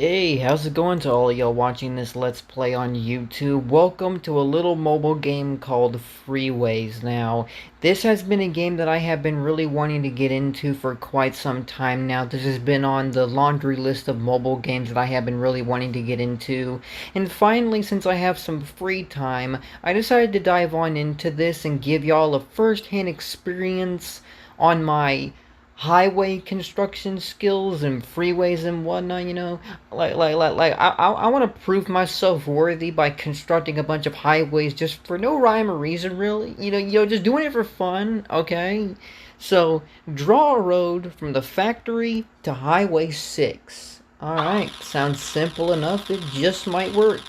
Hey, how's it going to all of y'all watching this Let's Play on YouTube? Welcome to a little mobile game called Freeways. Now, this has been a game that I have been really wanting to get into for quite some time now. This has been on the laundry list of mobile games that I have been really wanting to get into. And finally, since I have some free time, I decided to dive on into this and give y'all a first-hand experience on my highway construction skills and freeways and whatnot, you know. I want to prove myself worthy by constructing a bunch of highways just for no rhyme or reason, really. Just doing it for fun, okay? So, draw a road from the factory to Highway 6. Alright, sounds simple enough, it just might work.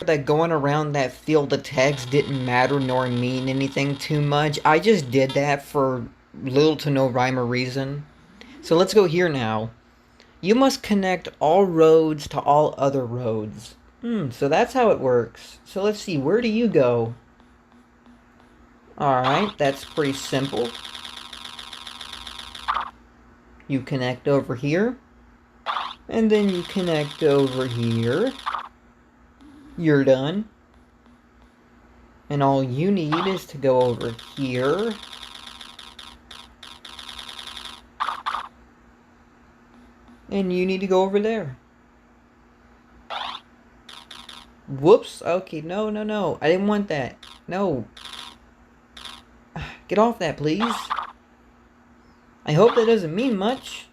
That going around that field of text didn't matter nor mean anything too much. I just did that for little to no rhyme or reason. So let's go here now. You must connect all roads to all other roads. So that's how it works. So let's see, where do you go? Alright, that's pretty simple. You connect over here. And then you connect over here. You're done. And all you need is to go over here. And you need to go over there. Whoops. Okay, no. I didn't want that. No. Get off that, please. I hope that doesn't mean much.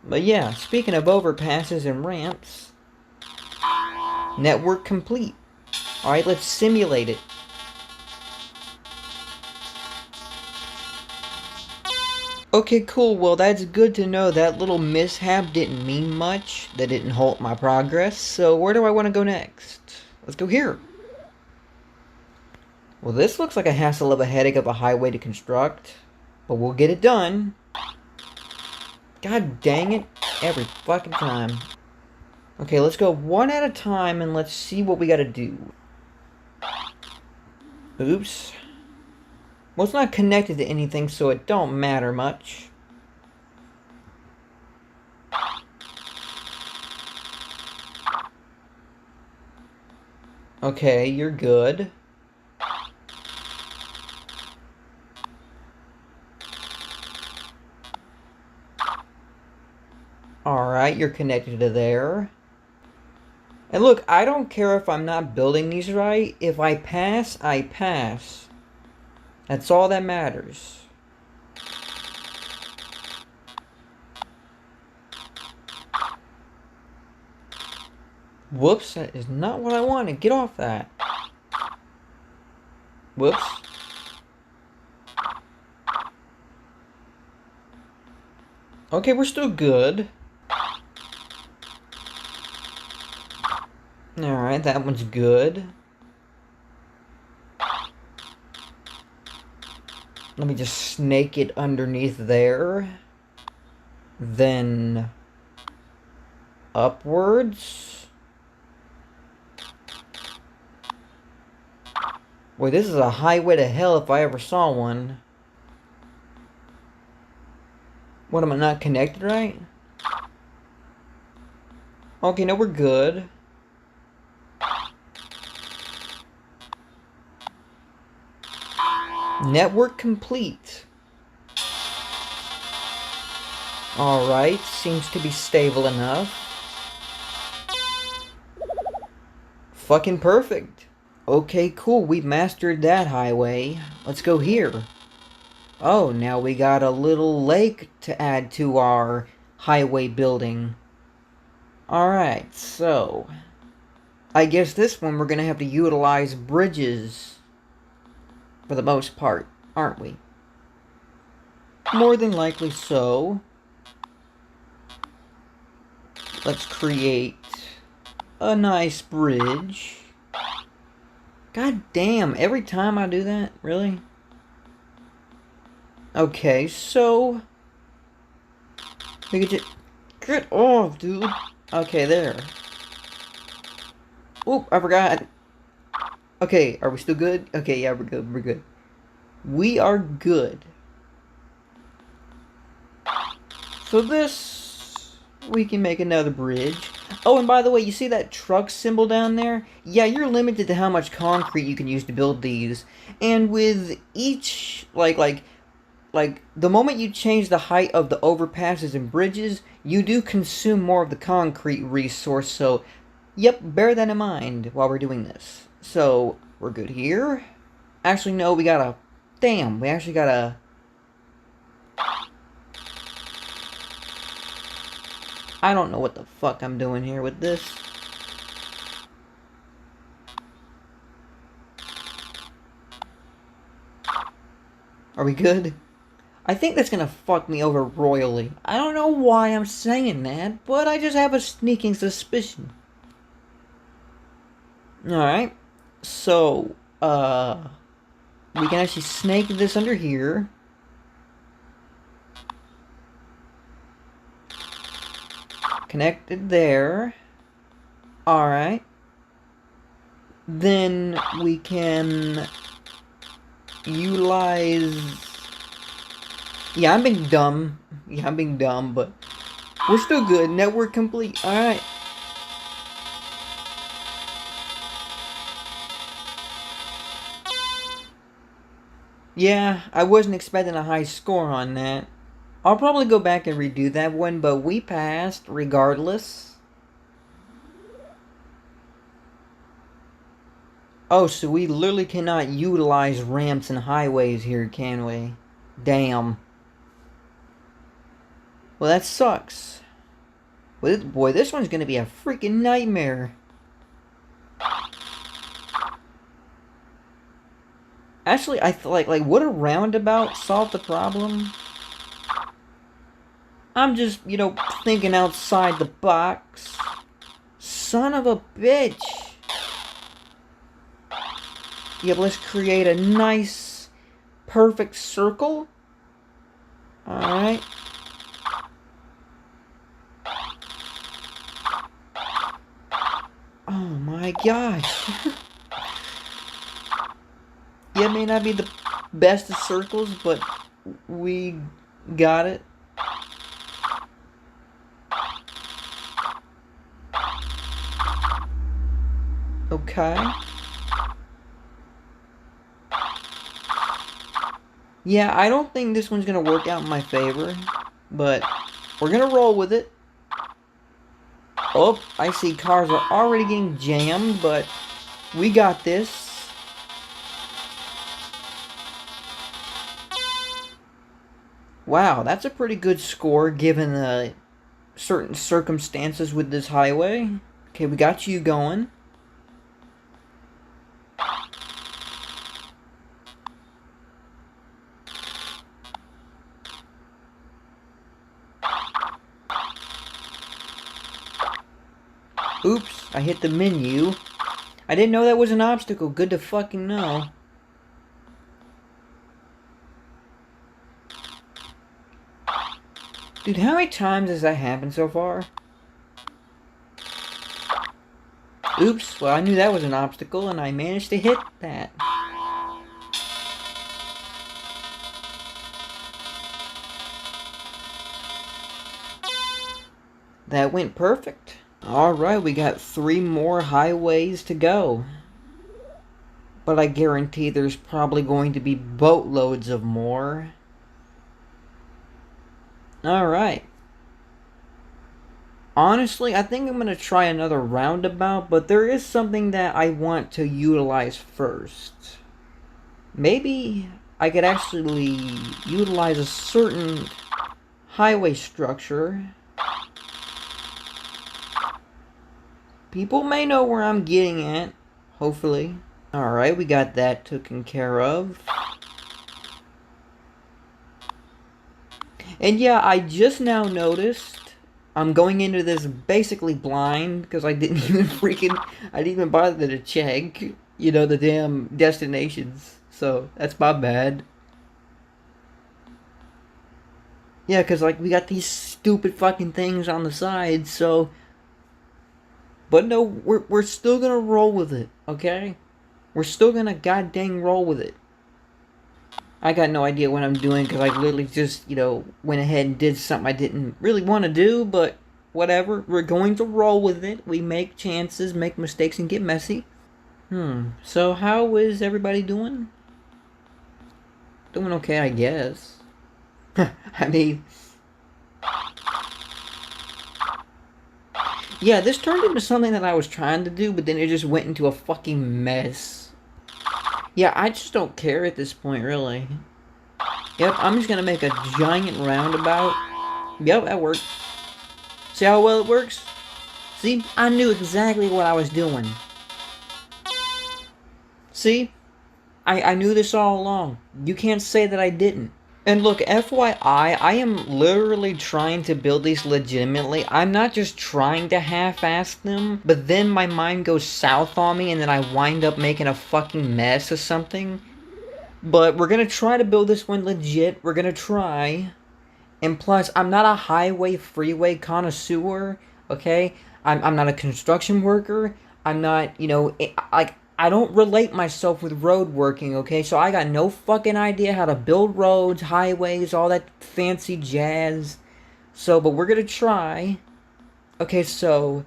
But yeah, speaking of overpasses and ramps. Network complete. Alright, let's simulate it. Okay, cool. Well, that's good to know. That little mishap didn't mean much. That didn't halt my progress. So where do I want to go next? Let's go here. Well, this looks like a hassle of a headache of a highway to construct. But we'll get it done. God dang it. Every fucking time. Okay, let's go one at a time and let's see what we gotta do. Oops. Well, it's not connected to anything, so it don't matter much. Okay, you're good. Alright, you're connected to there. And look, I don't care if I'm not building these right. If I pass, I pass. That's all that matters. Whoops, that is not what I wanted. Get off that. Whoops. Okay, we're still good. Alright, that one's good. Let me just snake it underneath there. Then upwards. Wait, this is a highway to hell if I ever saw one. What, am I not connected right? Okay, no, we're good. Network complete. Alright, seems to be stable enough. Fucking perfect. Okay, cool, we mastered that highway. Let's go here. Oh, now we got a little lake to add to our highway building. Alright, so I guess this one we're gonna have to utilize bridges for the most part, aren't we? More than likely so. Let's create a nice bridge. God damn, every time I do that? Really? Okay, so we could just get off, dude. Okay, there. Oop, I forgot. Okay, are we still good? Okay, yeah, we're good. We are good. So this we can make another bridge. Oh, and by the way, you see that truck symbol down there? Yeah, you're limited to how much concrete you can use to build these. And with each, like, the moment you change the height of the overpasses and bridges, you do consume more of the concrete resource, so, yep, bear that in mind while we're doing this. So, we're good here. Actually, no, we gotta... Damn, we actually gotta... I don't know what the fuck I'm doing here with this. Are we good? I think that's gonna fuck me over royally. I don't know why I'm saying that, but I just have a sneaking suspicion. Alright. So, we can actually snake this under here. Connected there. Alright. Then we can utilize... Yeah, I'm being dumb. Yeah, I'm being dumb, but we're still good. Network complete. Alright. Yeah, I wasn't expecting a high score on that. I'll probably go back and redo that one, but we passed regardless. Oh, so we literally cannot utilize ramps and highways here, can we? Damn. Well, that sucks. Boy, this one's gonna be a freaking nightmare. Actually, I feel like would a roundabout solve the problem? I'm just, you know, thinking outside the box. Son of a bitch. Yeah, but let's create a nice, perfect circle. Alright. Oh my gosh. Yeah, it may not be the best of circles, but we got it. Okay. Yeah, I don't think this one's gonna work out in my favor, but we're gonna roll with it. Oh, I see cars are already getting jammed, but we got this. Wow, that's a pretty good score given the certain circumstances with this highway. Okay, we got you going. Oops, I hit the menu. I didn't know that was an obstacle. Good to fucking know. Dude, how many times has that happened so far? Oops, well I knew that was an obstacle and I managed to hit that. That went perfect. Alright, we got 3 more highways to go. But I guarantee there's probably going to be boatloads of more. Alright. Honestly, I think I'm going to try another roundabout, but there is something that I want to utilize first. Maybe I could actually utilize a certain highway structure. People may know where I'm getting at, hopefully. Alright, we got that taken care of. And yeah, I just now noticed I'm going into this basically blind because I didn't even bother to check, you know, the damn destinations. So, that's my bad. Yeah, because, like, we got these stupid fucking things on the side, so... But no, we're still gonna roll with it, okay? We're still gonna goddamn roll with it. I got no idea what I'm doing because I literally just, you know, went ahead and did something I didn't really want to do, but Whatever. We're going to roll with it. We make chances, make mistakes, and get messy. So how is everybody doing? Doing okay, I guess. I mean... Yeah, this turned into something that I was trying to do, but then it just went into a fucking mess. Yeah, I just don't care at this point, really. Yep, I'm just gonna make a giant roundabout. Yep, that worked. See how well it works? See? I knew exactly what I was doing. See? I knew this all along. You can't say that I didn't. And look, FYI, I am literally trying to build these legitimately. I'm not just trying to half-ass them, but then my mind goes south on me and then I wind up making a fucking mess of something. But we're gonna try to build this one legit. We're gonna try. And plus, I'm not a highway freeway connoisseur, okay? I'm not a construction worker. I'm not, you know, like, I don't relate myself with road working, okay? So I got no fucking idea how to build roads, highways, all that fancy jazz. So, but we're gonna try. Okay, so...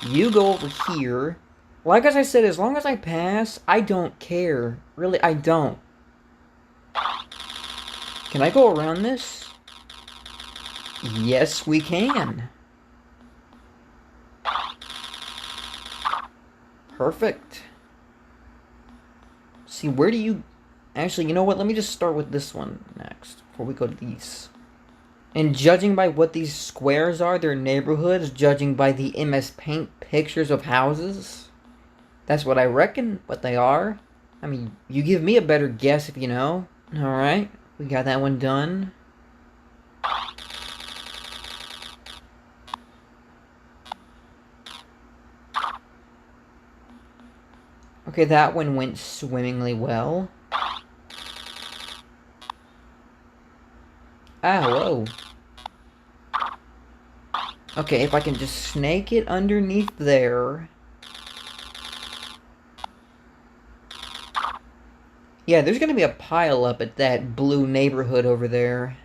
You go over here. Like as I said, as long as I pass, I don't care. Really, I don't. Can I go around this? Yes, we can. Perfect. See, where do you... Actually, you know what? Let me just start with this one next, before we go to these. And judging by what these squares are, their neighborhoods, judging by the MS Paint pictures of houses, that's what I reckon, what they are. I mean, you give me a better guess if you know. Alright, we got that one done. Okay, that one went swimmingly well. Ah, whoa. Okay, if I can just snake it underneath there. Yeah, there's gonna be a pile up at that blue neighborhood over there.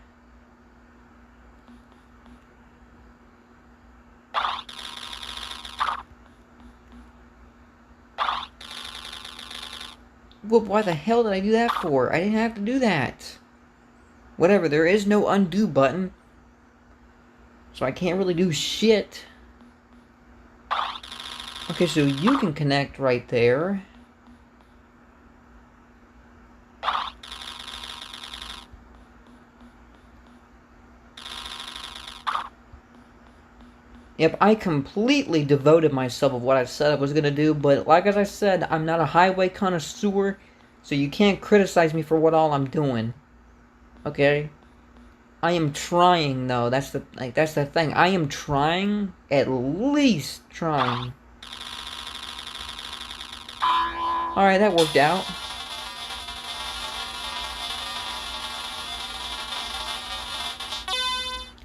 Well, why the hell did I do that for? I didn't have to do that. Whatever, there is no undo button. So I can't really do shit. Okay, so you can connect right there. Yep, I completely devoted myself of what I said I was going to do, but like as I said, I'm not a highway connoisseur, so you can't criticize me for what all I'm doing. Okay? I am trying, though. That's the thing. I am trying, at least trying. Alright, that worked out.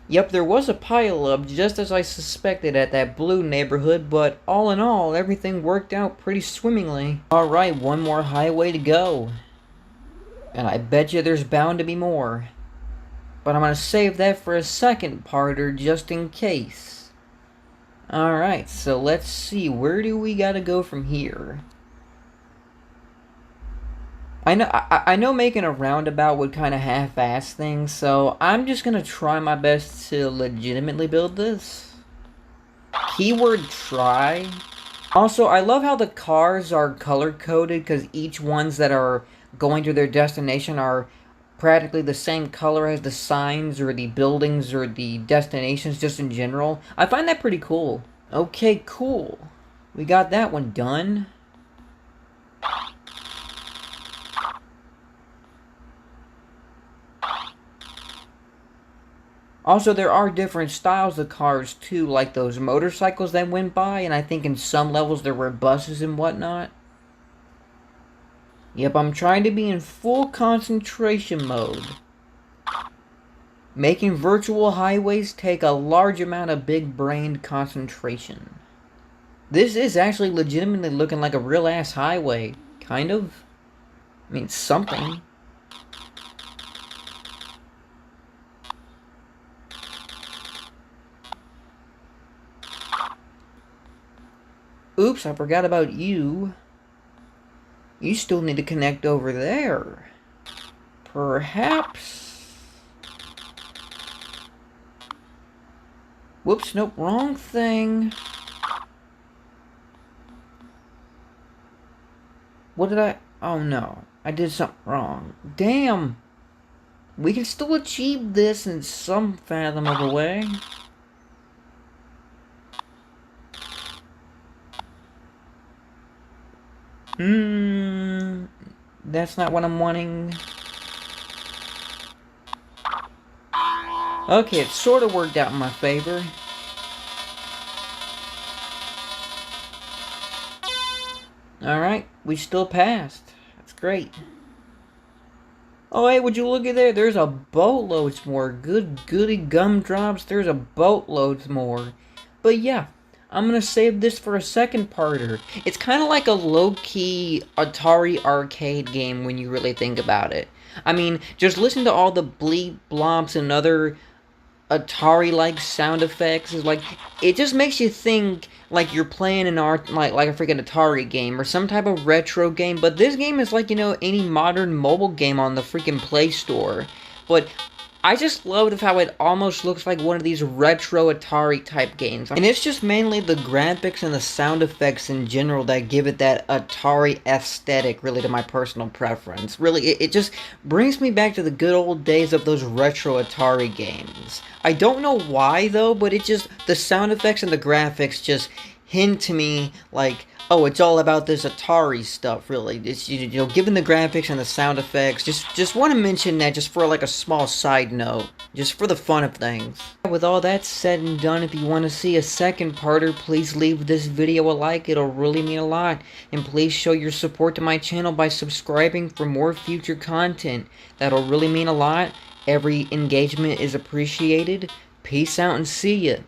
Yep, there was a pileup, just as I suspected at that blue neighborhood, but all in all, everything worked out pretty swimmingly. Alright, one more highway to go. And I bet you there's bound to be more. But I'm gonna save that for a second parter, just in case. Alright, so let's see, where do we gotta go from here? I know making a roundabout would kind of half-ass things, so I'm just gonna try my best to legitimately build this. Keyword try. Also, I love how the cars are color-coded, because each ones that are going to their destination are practically the same color as the signs, or the buildings, or the destinations, just in general. I find that pretty cool. Okay, cool. We got that one done. Also, there are different styles of cars, too, like those motorcycles that went by, and I think in some levels there were buses and whatnot. Yep, I'm trying to be in full concentration mode. Making virtual highways take a large amount of big-brained concentration. This is actually legitimately looking like a real-ass highway. Kind of. I mean, something. Oops, I forgot about you. You still need to connect over there. Perhaps... Whoops, nope, wrong thing. What did I... Oh no, I did something wrong. Damn! We can still achieve this in some fathom of a way. That's not what I'm wanting. Okay, it sort of worked out in my favor. Alright, we still passed. That's great. Oh, hey, would you look at there? There's a boatloads more. Good goody gumdrops. There's a boatloads more. But yeah, I'm gonna save this for a second parter. It's kind of like a low-key Atari arcade game when you really think about it. I mean, just listen to all the bleep, blomps, and other Atari-like sound effects. Is like, it just makes you think like you're playing an like a freaking Atari game or some type of retro game. But this game is like, you know, any modern mobile game on the freaking Play Store. But I just love how it almost looks like one of these retro Atari type games. And it's just mainly the graphics and the sound effects in general that give it that Atari aesthetic, really, to my personal preference. Really, it just brings me back to the good old days of those retro Atari games. I don't know why, though, but it just, the sound effects and the graphics just hint to me like, oh, it's all about this Atari stuff, really. It's, you know, given the graphics and the sound effects, just want to mention that just for like a small side note, just for the fun of things. With all that said and done, if you want to see a second parter, please leave this video a like. It'll really mean a lot. And please show your support to my channel by subscribing for more future content. That'll really mean a lot. Every engagement is appreciated. Peace out and see ya.